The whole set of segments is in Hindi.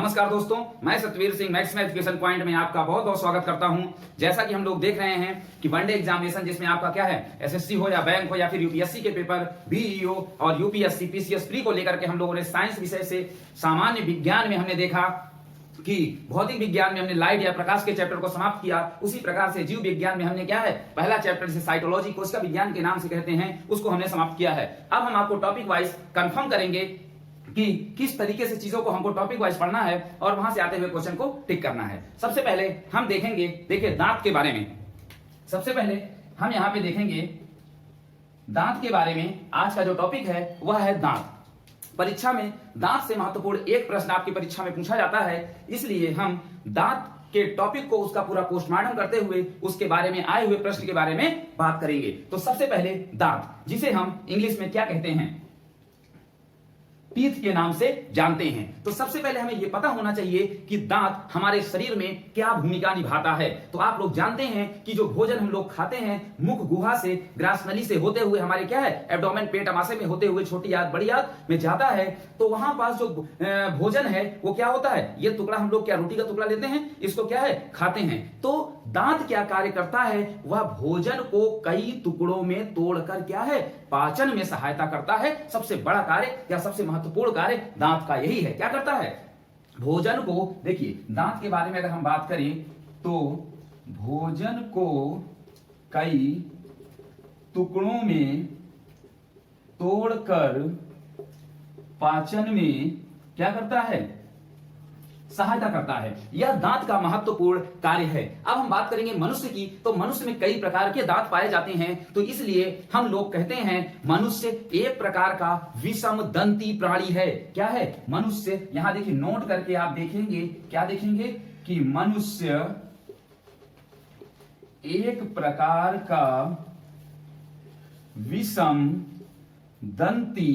नमस्कार दोस्तों, मैं सतवीर सिंह मैक्स में एजुकेशन पॉइंट में आपका बहुत बहुत स्वागत करता हूं। जैसा कि हम लोग देख रहे हैं कि वनडे एग्जामिनेशन जिसमें आपका क्या है, एसएससी हो या बैंक हो या फिर यूपीएससी के पेपर, बीईओ और यूपीएससी पीसीएस प्री को लेकर के हम लोगों ने साइंस विषय से सामान्य विज्ञान में हमने देखा कि भौतिक विज्ञान में हमने लाइट या प्रकाश के चैप्टर को समाप्त किया। उसी प्रकार से जीव विज्ञान में हमने क्या है, पहला चैप्टर जिसे साइटोलॉजी कोशिका विज्ञान के नाम से कहते हैं, उसको हमने समाप्त किया है। अब हम आपको टॉपिक वाइज कंफर्म करेंगे कि किस तरीके से चीजों को हमको टॉपिक वाइज पढ़ना है और वहां से आते हुए क्वेश्चन को टिक करना है। सबसे पहले हम देखेंगे, देखिए दांत के बारे में। सबसे पहले हम यहां पे देखेंगे दांत के बारे में। आज का जो टॉपिक है वह है दांत। परीक्षा में दांत से महत्वपूर्ण एक प्रश्न आपकी परीक्षा में पूछा जाता है, इसलिए हम दांत के टॉपिक को उसका पूरा पोस्टमार्टम करते हुए उसके बारे में आए हुए प्रश्न के बारे में बात करेंगे। तो सबसे पहले दांत, जिसे हम इंग्लिश में क्या कहते हैं, टीथ के नाम से जानते हैं। तो सबसे पहले हमें यह पता होना चाहिए कि दांत हमारे शरीर में क्या भूमिका निभाता है। तो आप लोग जानते हैं कि जो भोजन हम लोग खाते हैं मुख गुहा से, ग्रास नली से होते हुए हमारे क्या है, एब्डोमेन पेट अमाशय में होते हुए छोटी आंत बड़ी आंत में जाता है। तो वहां पास जो भोजन है वो क्या होता है, ये टुकड़ा हम लोग क्या रोटी का टुकड़ा लेते हैं, इसको क्या है, खाते हैं। तो दांत क्या कार्य करता है, वह भोजन को कई टुकड़ों में तोड़कर क्या है, पाचन में सहायता करता है। सबसे बड़ा कार्य या सबसे महत्वपूर्ण कार्य दांत का यही है। क्या करता है, भोजन को, देखिए दांत के बारे में अगर हम बात करें तो भोजन को कई टुकड़ों में तोड़कर पाचन में क्या करता है, सहायता करता है। यह दांत का महत्वपूर्ण कार्य है। अब हम बात करेंगे मनुष्य की। तो मनुष्य में कई प्रकार के दांत पाए जाते हैं, तो इसलिए हम लोग कहते हैं मनुष्य एक प्रकार का विषम दंती प्राणी है। क्या है, मनुष्य, यहां देखिए नोट करके आप देखेंगे, क्या देखेंगे कि मनुष्य एक प्रकार का विषम दंती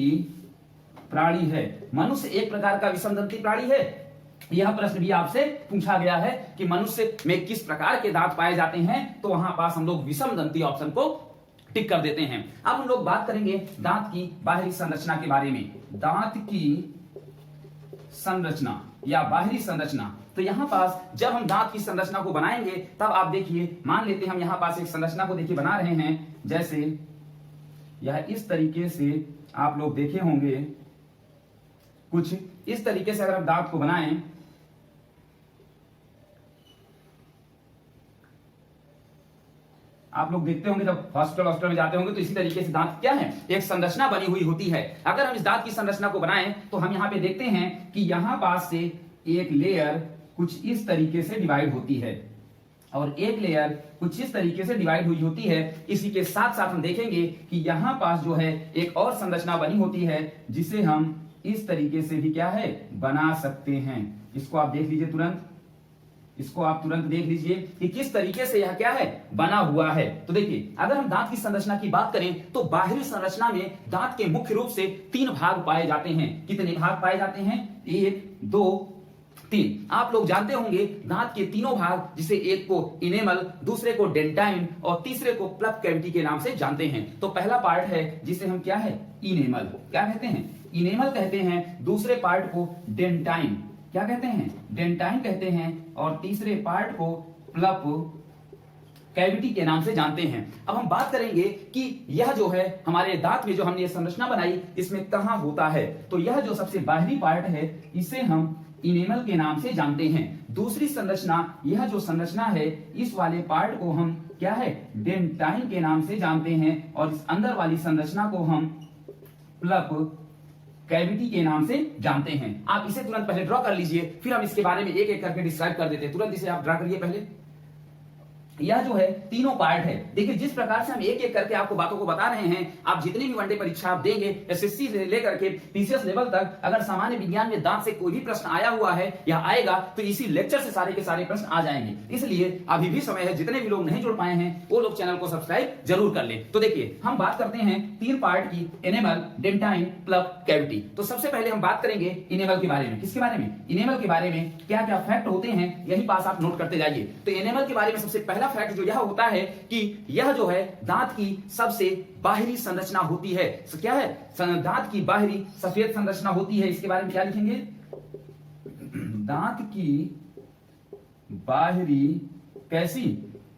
प्राणी है। मनुष्य एक प्रकार का विषम दंती प्राणी है। यह प्रश्न भी आपसे पूछा गया है कि मनुष्य में किस प्रकार के दांत पाए जाते हैं, तो वहां पास हम लोग विषम दंती ऑप्शन को टिक कर देते हैं। अब हम लोग बात करेंगे दांत की बाहरी संरचना के बारे में। दांत की संरचना या बाहरी संरचना। तो यहां पास जब हम दांत की संरचना को बनाएंगे तब आप देखिए, मान लेते हैं हम यहां पास एक संरचना को देखिए बना रहे हैं, जैसे यह इस तरीके से आप लोग देखे होंगे, कुछ इस तरीके से अगर हम दांत को बनाएं, आप लोग देखते होंगे जब हॉस्पिटल में जाते होंगे तो इसी तरीके से दांत क्या है, एक संरचना बनी हुई होती है। अगर हम इस दांत की संरचना को बनाएं तो हम यहां पे देखते हैं कि यहां पास से एक लेयर कुछ इस तरीके से डिवाइड होती है और एक लेयर कुछ इस तरीके से डिवाइड हुई होती है। इसी के साथ साथ हम देखेंगे कि यहां पास जो है एक और संरचना बनी होती है, जिसे हम इस तरीके से भी क्या है, बना सकते हैं। इसको आप देख लीजिए तुरंत, इसको आप तुरंत देख लीजिए कि किस तरीके से यह क्या है, बना हुआ है। तो देखिए अगर हम दांत की संरचना की बात करें तो बाहरी संरचना में दांत के मुख्य रूप से 3 भाग पाए जाते हैं। कितने भाग पाए जाते हैं, 1 2 3। आप लोग जानते होंगे दांत के तीनों भाग, जिसे एक को इनेमल, दूसरे को डेंटाइन और तीसरे को प्लप कैविटी के नाम से जानते हैं। तो पहला पार्ट है जिसे हम क्या है, इनेमल, क्या कहते हैं, इनेमल कहते हैं। दूसरे पार्ट को डेंटाइन, क्या कहते हैं, डेंटाइन कहते हैं। और तीसरे पार्ट को प्लप कैविटी के नाम से जानते हैं। अब हम बात करेंगे कि यह जो है हमारे दांत में जो हमने ये संरचना बनाई, इसमें कहां होता है। तो यह जो सबसे बाहरी पार्ट है इसे हम इनेमल के नाम से जानते हैं। दूसरी संरचना, यह जो संरचना है इस वाले पार्ट को हम क्या है, डेंटाइन के नाम से जानते हैं। और इस अंदर वाली संरचना को हम प्लप कैविटी के नाम से जानते हैं। आप इसे तुरंत पहले ड्रॉ कर लीजिए, फिर हम इसके बारे में एक एक करके डिस्क्राइब कर देते हैं। तुरंत इसे आप ड्रॉ करिए पहले। यह जो है तीनों पार्ट है। देखिए जिस प्रकार से हम एक एक करके आपको बातों को बता रहे हैं, आप जितनी भी वनडे परीक्षा आप देंगे, एसएससी से लेकर के पीसीएस लेवल तक, अगर सामान्य विज्ञान में दांत से कोई भी प्रश्न आया हुआ है या आएगा तो इसी लेक्चर से सारे के सारे प्रश्न आ जाएंगे। इसलिए अभी भी समय है, जितने भी लोग नहीं जुड़ पाए हैं वो लोग चैनल को सब्सक्राइब जरूर कर ले। तो देखिए हम बात करते हैं 3 पार्ट की, इनेमल, डेंटाइन, प्लप कैविटी। तो सबसे पहले हम बात करेंगे इनेमल के बारे में। किसके बारे में, इनेमल के बारे में। क्या क्या फैक्ट होते हैं यही पास आप नोट करते जाइए। तो इनेमल के बारे में सबसे पहला फैक्ट जो यह होता है कि यह जो है दांत की सबसे बाहरी संरचना होती है। क्या है, दांत की बाहरी सफेद संरचना होती है। इसके बारे में क्या लिखेंगे, दांत की बाहरी कैसी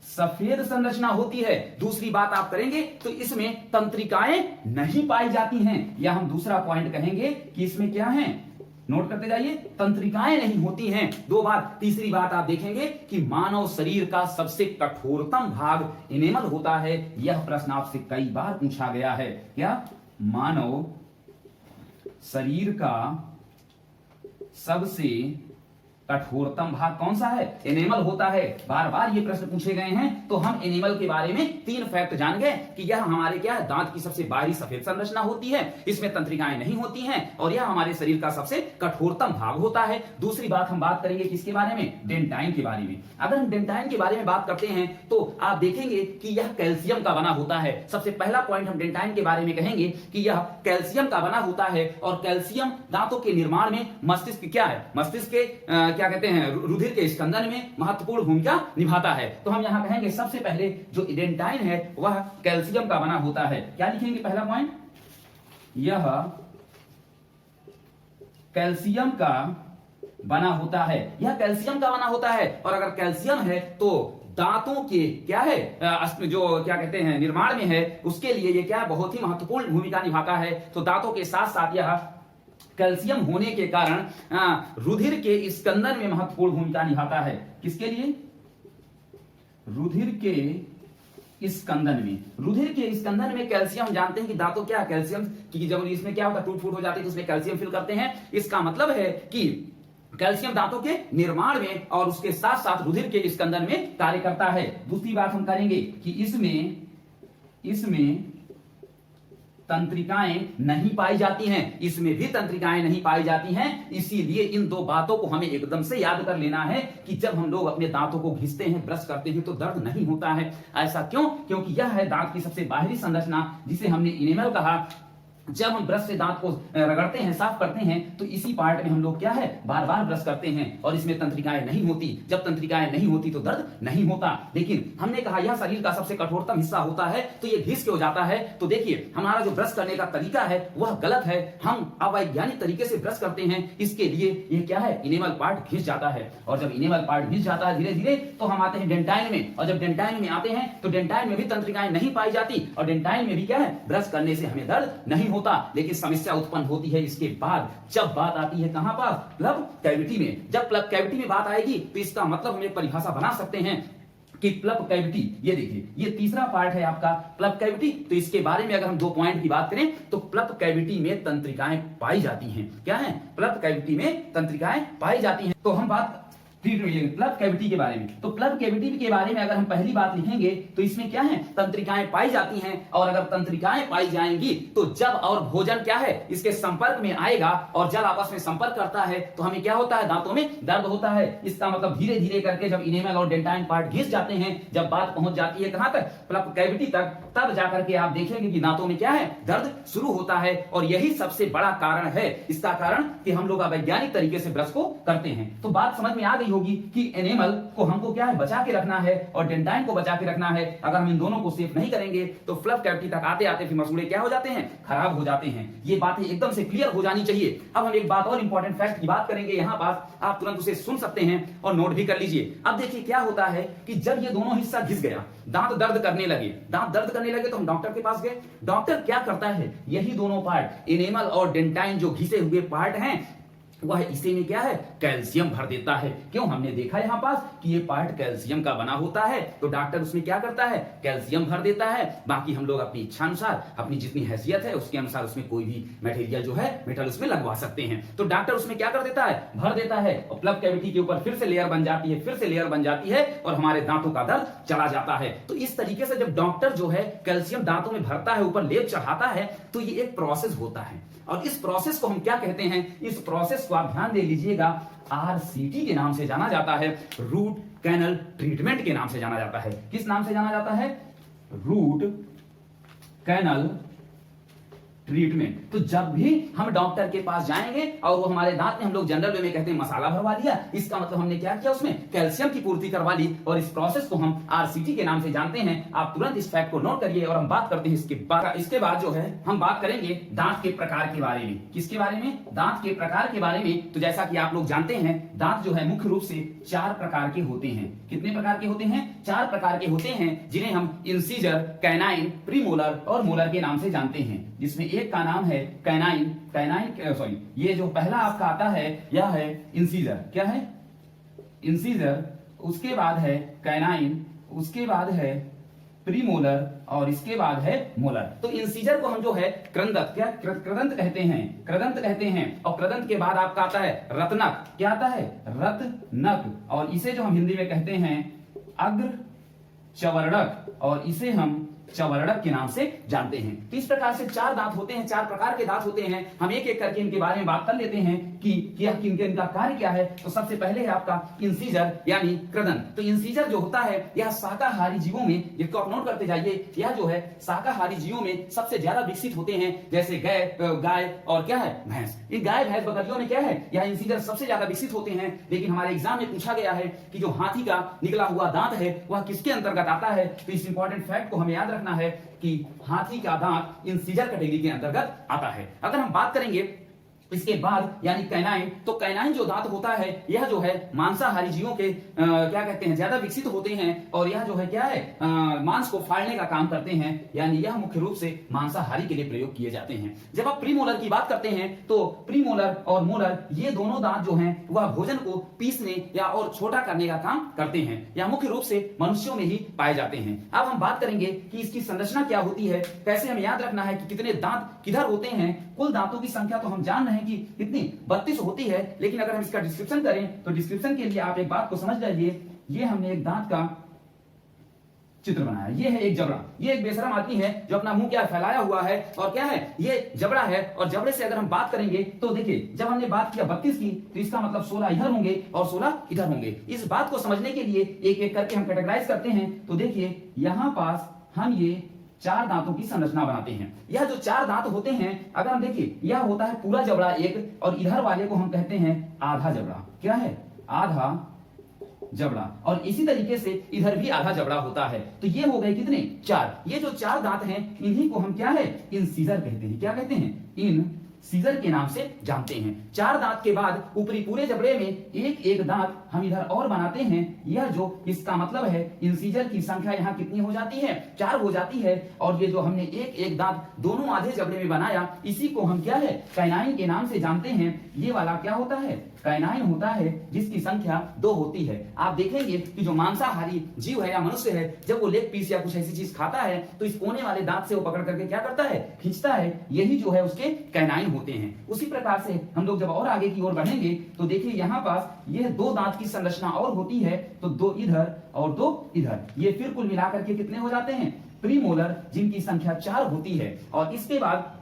सफेद संरचना होती है। दूसरी बात आप करेंगे तो इसमें तंत्रिकाएं नहीं पाई जाती हैं, या हम दूसरा पॉइंट कहेंगे कि इसमें क्या है, नोट करते जाइए, तंत्रिकाएं नहीं होती हैं। दो बात। तीसरी बात आप देखेंगे कि मानव शरीर का सबसे कठोरतम भाग इनेमल होता है। यह प्रश्न आपसे कई बार पूछा गया है। क्या मानव शरीर का सबसे कठोरतम भाग कौन सा है, एनिमल होता है। बार बार ये प्रश्न पूछे गए हैं, तो हम एनिमल के बारे में 3 फैक्ट जान गए कि यह हमारे क्या है, दांत की सबसे बाहरी सफेद संरचना होती है, इसमें तंत्रिकाएं नहीं होती हैं, और यह हमारे शरीर का सबसे कठोरतम भाग होता है। दूसरी बात हम बात करेंगे किसके बारे में, डेंटाइन के बारे में। अगर हम डेंटाइन के बारे में बात करते हैं तो आप देखेंगे कि यह कैल्शियम का बना होता है। सबसे पहला पॉइंट हम डेंटाइन के बारे में कहेंगे कि यह कैल्शियम का बना होता है, और कैल्शियम दांतों के निर्माण में मस्तिष्क क्या है, मस्तिष्क के क्या कहते हैं, रुधिर के स्कंदन में महत्वपूर्ण भूमिका निभाता है। तो हम यहां कहेंगे सबसे पहले जो डेंटाइन है वह कैल्शियम का बना होता है। क्या लिखेंगे पहला पॉइंट, यह कैल्शियम का बना होता है, यह कैल्शियम का बना होता है। और अगर कैल्शियम है तो दांतों के क्या है, जो क्या कहते हैं निर्माण में है, उसके लिए ये क्या बहुत ही महत्वपूर्ण भूमिका निभाता है। तो दांतों के साथ साथ यह कैल्शियम होने के कारण रुधिर के स्कंदन में महत्वपूर्ण भूमिका निभाता है। किसके लिए, रुधिर के स्कंदन में। रुधिर के स्कंदन में कैल्शियम, जानते हैं कि दांतों क्या कैल्शियम की जब इसमें क्या होता है, टूट फूट हो जाती है तो उसमें कैल्शियम फिल करते हैं। इसका मतलब है कि कैल्शियम दांतों के निर्माण में और उसके साथ साथ रुधिर के स्कंदन में कार्य करता है। दूसरी बात हम करेंगे कि इसमें तंत्रिकाएं नहीं पाई जाती हैं, इसमें भी तंत्रिकाएं नहीं पाई जाती हैं। इसीलिए इन 2 बातों को हमें एकदम से याद कर लेना है कि जब हम लोग अपने दांतों को घिसते हैं, ब्रश करते हैं, तो दर्द नहीं होता है। ऐसा क्यों, क्योंकि यह है दांत की सबसे बाहरी संरचना जिसे हमने इनेमल कहा। जब हम ब्रश से दांत को रगड़ते हैं, साफ करते हैं, तो इसी पार्ट में हम लोग क्या है, बार बार ब्रश करते हैं, और इसमें तंत्रिकाएं नहीं होती। जब तंत्रिकाएं नहीं होती तो दर्द नहीं होता। लेकिन हमने कहा यह शरीर का सबसे कठोरतम हिस्सा होता है, तो ये घिस के हो जाता है। तो देखिए हमारा जो ब्रश करने का तरीका है वह गलत है, हम अवैज्ञानिक तरीके से ब्रश करते हैं। इसके लिए ये क्या है, इनेमल पार्ट घिस जाता है, और जब इनेमल पार्ट घिस जाता है धीरे धीरे, तो हम आते हैं डेंटाइन में। और जब डेंटाइन में आते हैं तो डेंटाइन में भी तंत्रिकाएं नहीं पाई जाती, और डेंटाइन में भी क्या है, ब्रश करने से हमें दर्द नहीं होता। लेकिन समस्या उत्पन्न होती है इसके बाद, जब बात आती है कहां पास, प्लब कैविटी में। जब प्लब कैविटी में बात आएगी तो इसका मतलब हम एक परिभाषा बना सकते हैं कि प्लब कैविटी, ये देखिए ये तीसरा पार्ट है आपका प्लब कैविटी। तो इसके बारे में अगर हम 2 पॉइंट की बात करें तो प्लब कैविटी में तंत्रिकाएं पाई जाती हैं। क्या है, प्लब कैविटी में तंत्रिकाएं पाई जाती हैं। तो हम बात प्लब कैविटी के बारे में। तो प्लब कैविटी के बारे में अगर हम पहली बात लिखेंगे तो इसमें क्या है, तंत्रिकाएं पाई जाती हैं। और अगर तंत्रिकाएं पाई जाएंगी तो जब और भोजन क्या है इसके संपर्क में आएगा और जब आपस में संपर्क करता है तो हमें क्या होता है, दांतों में दर्द होता है। इसका मतलब धीरे धीरे करके जब इनेमल और डेंटाइन पार्ट घिस जाते हैं, जब बात पहुंच जाती है कहां तक, प्लब कैविटी तक, तब जाकर के आप देखेंगे कि दांतों में क्या है, दर्द शुरू होता है। और यही सबसे बड़ा कारण है, इसका कारण कि हम लोग अवैज्ञानिक तरीके से ब्रश को करते हैं। तो बात समझ में आ गई होगी कि एनिमल को हमको क्या है, बचा के रखना है, और डेंटाइन को बचा के रखना है। अगर हम इन दोनों को सेफ नहीं करेंगे तो प्लब कैविटी तक आते आते फिर मसूड़े क्या हो जाते हैं, खराब हो जाते हैं। ये बातें एकदम से क्लियर हो जानी चाहिए। अब हम एक बात और इंपॉर्टेंट फैक्ट की बात करेंगे यहां पास, आप तुरंत उसे सुन सकते हैं और नोट भी कर लीजिए। अब देखिए क्या होता है कि जब ये दोनों हिस्सा घिस गया, दांत दर्द करने लगे, तो हम डॉक्टर के पास गए। डॉक्टर क्या करता है, यही दोनों पार्ट एनिमल और डेंटाइन जो घिसे हुए पार्ट हैं, वह इसी में क्या है, कैल्शियम भर देता है। क्यों, हमने देखा यहां पास कि ये पार्ट कैल्शियम का बना होता है, तो डॉक्टर उसमें क्या करता है, कैल्शियम भर देता है। बाकी हम लोग अपनी इच्छा अनुसार, अपनी जितनी हैसियत है उसके अनुसार उसमें कोई भी मटेरियल जो है, मेटल उसमें लगवा सकते हैं। तो डॉक्टर उसमें क्या कर देता है, भर देता है, और प्लब कैविटी के ऊपर फिर से लेयर बन जाती है, फिर से लेयर बन जाती है, और हमारे दांतों का दर्द चला जाता है। तो इस तरीके से जब डॉक्टर जो है कैल्शियम दांतों में भरता है, ऊपर लेप चढ़ाता है, तो ये एक प्रोसेस होता है। और इस प्रोसेस को हम क्या कहते हैं, इस प्रोसेस को आप ध्यान दे लीजिएगा, RCT के नाम से जाना जाता है, रूट कैनल ट्रीटमेंट के नाम से जाना जाता है। किस नाम से जाना जाता है, रूट कैनल ट्रीटमेंट। तो जब भी हम डॉक्टर के पास जाएंगे और वो हमारे दांत में, हम लोग जनरल वे में कहते हैं मसाला भरवा दिया, इसका मतलब हमने क्या किया, उसमें कैल्शियम की पूर्ति करवा ली, और इस प्रोसेस को हम आरसीटी के नाम से जानते हैं। आप तुरंत इस फैक्ट को नोट करिए और हम बात करते हैं इसके बाद जो है हम बात करेंगे दांत के प्रकार के बारे में। किसके बारे में? दांत के प्रकार के बारे में। तो जैसा कि आप लोग जानते हैं, दांत जो है मुख्य रूप से 4 प्रकार के होते हैं। कितने प्रकार के होते हैं? 4 प्रकार के होते हैं, जिन्हें हम इंसीजर, कैनाइन, प्रीमोलर और मोलर के नाम से जानते हैं। जिसमें एक का नाम है कैनाइन, ये जो पहला आपका आता है यह है इंसीजर। क्या है? इंसीजर। उसके बाद है कैनाइन, उसके बाद है प्रीमोलर और इसके बाद है मोलर। तो इंसीजर को हम जो है क्रंदक, क्या कृदंत कहते हैं, कृदंत कहते हैं। और कृदंत के बाद आपका आता है रत्नक। क्या आता है? रत्नक। और इसे जो हम हिंदी में कहते हैं अग्र चवर्णक, और इसे हम चवर्णक के नाम से जानते हैं। तो इस प्रकार से 4 दांत होते हैं, 4 प्रकार के दांत होते हैं। हम एक एक करके इनके बारे में बात कर लेते हैं कि इनका कार्य क्या है। तो सबसे पहले है आपका इंसीजर यानी कृदंत। तो इंसीजर जो होता है यह शाकाहारी जीवों में, इसको आप नोट करते जाइए, यह जो है शाकाहारी जीवों में सबसे ज्यादा विकसित होते हैं। जैसे गाय और क्या है, भैंस। ये गाय भैंस बकरियों में क्या है, यह इंसीजर सबसे ज्यादा विकसित होते हैं। लेकिन हमारे एग्जाम में पूछा गया है कि जो हाथी का निकला हुआ दांत है वह किसके अंतर्गत आता है। तो इस इंपॉर्टेंट फैक्ट को हमें याद रखना है कि हाथी का दांत इंसीजर कैटेगरी के अंतर्गत आता है। अगर हम बात करेंगे इसके बाद यानी कैनाइन, तो कैनाइन जो दांत होता है यह जो है मांसाहारी जीवों के क्या कहते हैं, ज्यादा विकसित होते हैं। और यह जो है क्या है, मांस को फाड़ने का काम करते हैं, यानी यह मुख्य रूप से मांसाहारी के लिए प्रयोग किए जाते हैं। जब आप प्रीमोलर की बात करते हैं तो प्रीमोलर और मोलर ये दोनों दांत जो हैं वह भोजन को पीसने या और छोटा करने का काम करते हैं। यह मुख्य रूप से मनुष्यों में ही पाए जाते हैं। अब हम बात करेंगे कि इसकी संरचना क्या होती है, कैसे हमें याद रखना है कि कितने दांत किधर होते हैं। कुल दांतों की संख्या तो हम जान रहे हैं कि कितनी 32 होती है, लेकिन अगर हम इसका डिस्क्रिप्शन करें तो डिस्क्रिप्शन के लिए आप एक बात को समझ जाइए। ये हमने एक दांत का चित्र बनाया, ये है एक जबड़ा। ये एक बेशरम आदमी है जो अपना मुंह क्या फैलाया हुआ है, और क्या है, ये जबड़ा है। और जबड़े से अगर हम बात करेंगे तो देखिए, जब हमने बात किया 32 की, तो इसका मतलब 16 इधर होंगे और 16 इधर होंगे। इस बात को समझने के लिए एक एक करके हम कैटेगराइज करते हैं। तो देखिए यहां पास हम ये 4 दांतों की संरचना बनाते हैं। यह जो 4 दांत होते हैं, अगर हम देखिए, यह होता है पूरा जबड़ा एक, और इधर वाले को हम कहते हैं आधा जबड़ा। क्या है? आधा जबड़ा। और इसी तरीके से इधर भी आधा जबड़ा होता है। तो ये हो गए कितने? 4। ये जो 4 दांत हैं इन्हीं को हम क्या है, इंसीजर कहते हैं। क्या कहते हैं? इन सीजर के नाम से जानते हैं। 4 दांत के बाद ऊपरी पूरे जबड़े में एक एक दांत हम इधर और बनाते हैं। यह जो इसका मतलब है, इंसीजर की संख्या यहाँ कितनी हो जाती है? 4 हो जाती है। और ये जो हमने एक एक दांत दोनों आधे जबड़े में बनाया, इसी को हम क्या है, कैनाइन के नाम से जानते हैं। ये वाला क्या होता है? कैनाइन होता है, जिसकी संख्या 2 होती है। आप देखेंगे कि जो मांसाहारी जीव है या मनुष्य है, जब वो लेग पीस या कुछ ऐसी चीज खाता है तो इस कोने वाले दांत से वो पकड़ करके क्या करता है, खींचता है। यही जो है उसके कैनाइन होते हैं। उसी प्रकार से हम लोग जब और आगे की ओर बढ़ेंगे तो देखिए यहाँ पास यह 2 दांत की संरचना और होती है। तो 2 इधर और 2 इधर, ये फिर कुल मिलाकर के कितने हो जाते हैं? प्रीमोलर, जिनकी संख्या 4 होती है। और इसके बाद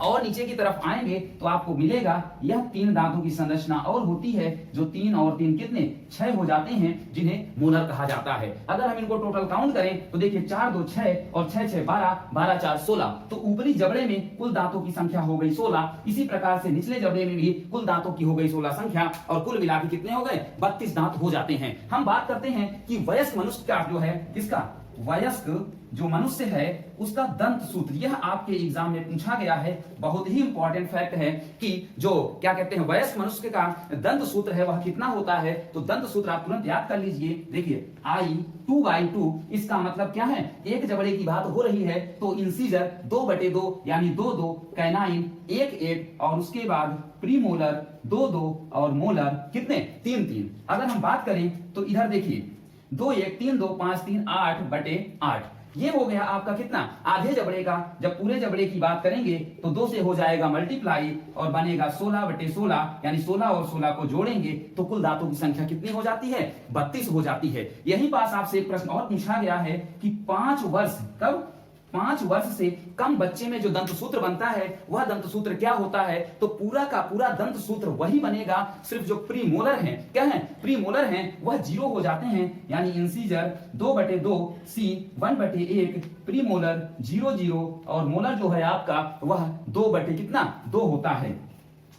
और नीचे की तरफ आएंगे तो आपको मिलेगा यह 3 दांतों की संरचना और होती है, जो 3 और 3 कितने? 6 हो जाते हैं, जिन्हें मोलर कहा जाता है। अगर हम इनको टोटल काउंट करें तो देखिए 4 2 6 और 6 6 12, 12 4 16। तो ऊपरी जबड़े में कुल दांतों की संख्या हो गई 16। इसी प्रकार से निचले जबड़े में भी कुल दांतों की हो गई 16 संख्या, और कुल मिलाकर कितने हो गए? 32 दांत हो जाते हैं। हम बात करते हैं कि वयस्क मनुष्य का जो है, किसका? वयस्क जो मनुष्य है उसका दंत सूत्र, यह आपके एग्जाम में पूछा गया है। बहुत ही इंपॉर्टेंट फैक्ट है कि जो क्या कहते हैं, वयस्क मनुष्य का दंत सूत्र है वह कितना होता है। तो दंत सूत्र आप तुरंत याद कर लीजिए। देखिए I/2/2, इसका मतलब क्या है, एक जबड़े की बात हो रही है तो इंसीजर 2/2 यानी 2/2, कैनाइन 1/1, और उसके बाद प्रीमोलर 2/2 और मोलर कितने? 3/3। अगर हम बात करें तो इधर देखिए 2/1 3/2 5/3 8/8। ये हो गया आपका कितना? आधे जबड़े का। जब पूरे जबड़े की बात करेंगे तो 2 से हो जाएगा मल्टीप्लाई और बनेगा 16/16, यानी 16 और 16 को जोड़ेंगे तो कुल दांतों की संख्या कितनी हो जाती है? 32 हो जाती है। यहीं पास आपसे एक प्रश्न और पूछा गया है कि 5 वर्ष, कब 5 वर्ष से कम बच्चे में जो दंत सूत्र बनता है वह दंत सूत्र क्या होता है, तो पूरा का पूरा दंत सूत्र वही बनेगा, सिर्फ जो प्रीमोलर है क्या है, प्रीमोलर है वह 0 हो जाते हैं, यानी इंसीजर 2/2 सी 1/1, प्रीमोलर 0 और मोलर जो है आपका वह 2 होता है।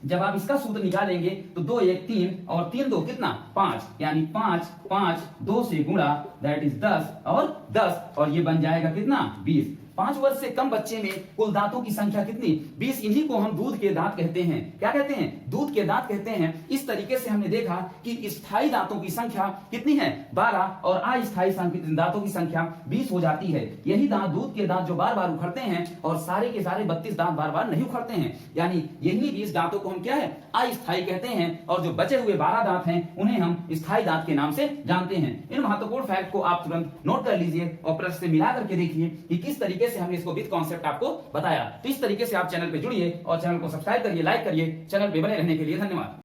जब आप इसका सूत्र निकालेंगे तो 2 1 3 और 3 2 कितना 5, यानी 5 5 2 से गुणा दैट इज 10 और 10 और ये बन जाएगा कितना 20। 5 वर्ष से कम बच्चे में कुल दांतों की संख्या कितनी 20, इन्हीं को हम दूध के दांत कहते हैं। क्या कहते हैं, दूध के दांत कहते हैं। इस तरीके से हमने देखा कि स्थायी दांतों की संख्या कितनी है 12 और अस्थायी दांतों की संख्या 20 हो जाती है। यही दांत दूध के दांत जो बार बार उखड़ते हैं और सारे के सारे 32 दांत बार बार नहीं उखड़ते हैं, यानी यही 20 दांतों को हम क्या है अस्थायी कहते हैं, और जो बचे हुए 12 दांत हैं उन्हें हम स्थायी दांत के नाम से जानते हैं। इन महत्वपूर्ण फैक्ट को आप तुरंत नोट कर लीजिए और प्रश्न से मिला करके देखिए कि किस तरीके से हमने इसको विद कॉन्सेप्ट आपको बताया। तो इस तरीके से आप चैनल पे जुड़िए और चैनल को सब्सक्राइब करिए, लाइक करिए। चैनल पे बने रहने के लिए धन्यवाद।